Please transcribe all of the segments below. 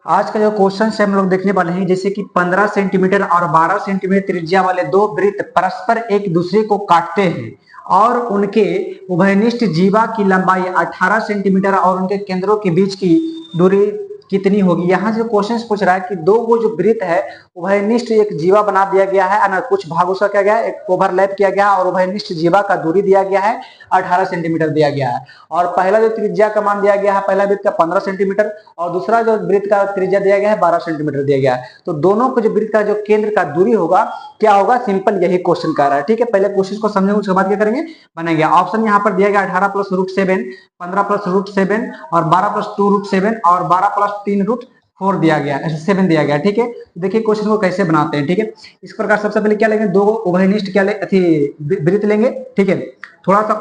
आज का जो क्वेश्चन है हम लोग देखने वाले हैं, जैसे कि 15 सेंटीमीटर और 12 सेंटीमीटर त्रिज्या वाले दो वृत्त परस्पर एक दूसरे को काटते हैं और उनके उभयनिष्ठ जीवा की लंबाई 18 सेंटीमीटर और उनके केंद्रों के बीच की दूरी कितनी होगी। यहाँ से क्वेश्चन पूछ रहा है कि दो वो जो वृत्त है उभयनिष्ठ एक जीवा बना दिया गया है ना, कुछ भागों से क्या गया है, एक ओवरलैप किया गया और उभयनिष्ठ जीवा का दूरी दिया गया है 18 सेंटीमीटर दिया गया है। और पहला जो त्रिज्या का मान दिया गया है, पहला वृत्त का 15 सेंटीमीटर और दूसरा जो वृत्त का त्रिज्या दिया गया है 12 सेंटीमीटर दिया गया है। तो दोनों को जो वृत्त का जो केंद्र का दूरी होगा क्या होगा, सिंपल यही क्वेश्चन कर रहा है। ठीक है, पहले क्वेश्चन को समझेंगे, उसके बाद क्या करेंगे, बनेंगे। ऑप्शन यहाँ पर दिया गया 18 प्लस रूट 7, 15 प्लस रूट 7 और 12 प्लस 2 रूट 7 और 12 प्लस 3 रूट 4 दिया गया, ऐसे 7 दिया गया। ठीक है, देखिए क्वेश्चन को कैसे बनाते हैं। ठीक है, इस प्रकार सबसे पहले क्या लेंगे, दो उभयनिष्ठ क्या वृत्त लेंगे। ठीक है, थोड़ा सा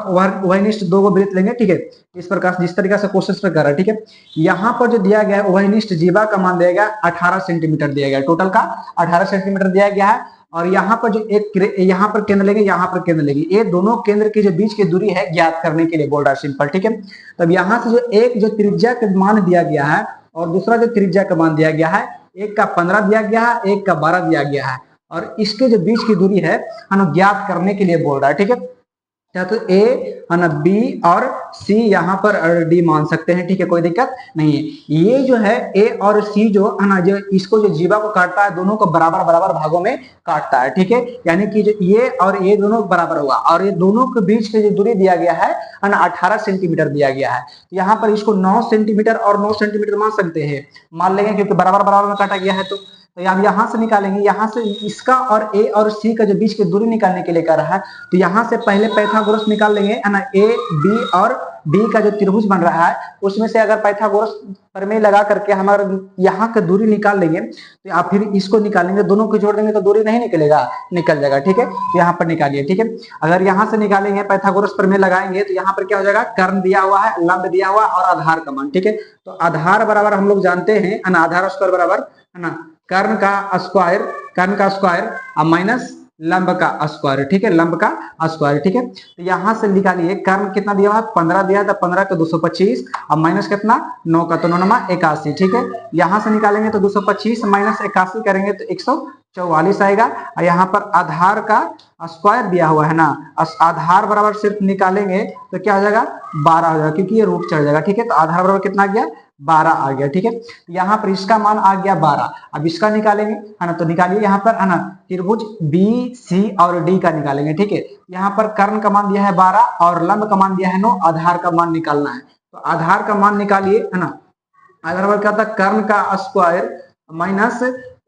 उभयनिष्ठ दो वृत्त लेंगे। ठीक है, इस प्रकार जिस तरीके से क्वेश्चन पर कर रहा है। ठीक है, यहाँ पर जो दिया गया है उभयनिष्ठ जीवा का मान दिया गया 18 सेंटीमीटर दिया गया, टोटल का 18 सेंटीमीटर दिया गया है। और यहाँ पर जो एक यहाँ पर केंद्र लेंगे, यहाँ पर केंद्र लेंगे, ये दोनों केंद्र के जो बीच की दूरी है ज्ञात करने के लिए बोल रहा है, सिंपल। ठीक है, तब यहाँ से जो एक जो त्रिज्या का मान दिया गया है और दूसरा जो त्रिज्या का मान दिया गया है, एक का 15 दिया गया है, एक का 12 दिया गया है और इसके जो बीच की दूरी है ना ज्ञात करने के लिए बोल रहा है। ठीक है, तो ए है ना, बी और सी यहाँ पर डी मान सकते हैं। ठीक है, कोई दिक्कत नहीं है। ये जो है ए और सी जो है ना, जो इसको जो जीवा को काटता है दोनों को बराबर बराबर भागों में काटता है। ठीक है, यानी कि जो ये और ये दोनों बराबर हुआ और ये दोनों के बीच की जो दूरी दिया गया है ना 18 सेंटीमीटर दिया गया है। तो यहाँ पर इसको 9 सेंटीमीटर और 9 सेंटीमीटर मान सकते हैं, मान लेंगे क्योंकि बराबर बराबर में काटा गया है। तो अब यहाँ से निकालेंगे, यहाँ से इसका और ए और सी का जो बीच की दूरी निकालने के लिए कर रहा है, तो यहाँ से पहले पाइथागोरस निकाल लेंगे, है ना। ए बी और डी का जो त्रिभुज बन रहा है उसमें से अगर पाइथागोरस प्रमेय लगा करके हमारा यहाँ का दूरी निकाल लेंगे तो आप फिर इसको निकालेंगे, दोनों को जोड़ देंगे तो दूरी नहीं निकलेगा, निकल जाएगा। ठीक है, तो यहाँ पर निकालिए। ठीक है, अगर यहाँ से निकालेंगे पाइथागोरस प्रमेय लगाएंगे तो यहाँ पर क्या हो जाएगा, कर्ण दिया हुआ है, लंब दिया हुआ और आधार का मान। ठीक है, तो आधार बराबर हम लोग जानते हैं, आधार स्क्वायर बराबर है ना कर्ण का स्क्वायर माइनस लंब का स्क्वायर। ठीक है, लंब का स्क्वायर। ठीक है, तो यहां से निकालिए, कर्ण कितना दिया हुआ है, 15 दिया था, 15 का 225 और माइनस कितना 9 का, तो 9 नमा 81। ठीक है, यहां से निकालेंगे तो 225 माइनस 81 करेंगे तो 144 आएगा। और यहाँ पर आधार का स्क्वायर दिया हुआ है ना, आधार बराबर सिर्फ निकालेंगे तो क्या हो जाएगा, 12 हो जाएगा, क्योंकि ये रूट चढ़ जाएगा। ठीक है, तो आधार बराबर कितना आ गया, 12 आ गया। ठीक है, तो यहाँ पर इसका मान आ गया 12। अब इसका निकालेंगे, है ना, तो निकालिए यहाँ पर, है ना, त्रिभुज बी सी और डी का निकालेंगे। ठीक है, यहाँ पर कर्ण का मान दिया है 12 और लंब का मान दिया है 9, आधार का मान निकालना है। तो आधार का मान निकालिए, है ना, आधार बराबर क्या होता है, कर्ण का स्क्वायर माइनस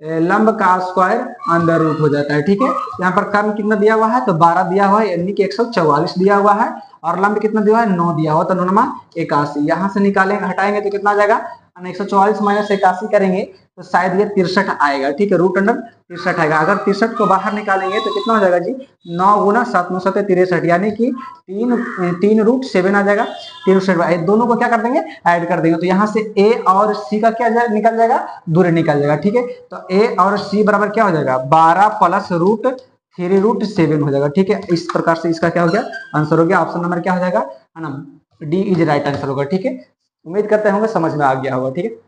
लंब का स्क्वायर अंडर रूट हो जाता है। ठीक है, यहाँ पर कर्ण कितना दिया हुआ है, तो 12 दिया हुआ है, यानी कि 144 दिया हुआ है और लंब कितना दिया हुआ है, 9 दिया हुआ, तो 9 नमा 81। यहाँ से निकालेंगे, हटाएंगे तो कितना आ जाएगा, 144 माइनस 81 करेंगे तो शायद ये 63 आएगा। ठीक है, रूट अंडर 63 आएगा। अगर 63 को बाहर निकालेंगे तो कितना हो जाएगा जी, 9 गुना 7 9 7 63, यानी कि 3 रूट 7 आ जाएगा। 3 7 दोनों को क्या कर देंगे, ऐड कर देंगे, तो यहाँ से ए और सी का क्या निकल जाएगा, दूरी निकल जाएगा। ठीक है, तो ए और सी बराबर क्या हो जाएगा, 12 प्लस रूट 3 रूट 7 हो जाएगा। ठीक है, इस प्रकार से इसका क्या हो गया, आंसर हो गया। ऑप्शन नंबर क्या हो जाएगा, है ना, डी इज राइट आंसर होगा। ठीक है, उम्मीद करते होंगे समझ में आ गया होगा। ठीक है।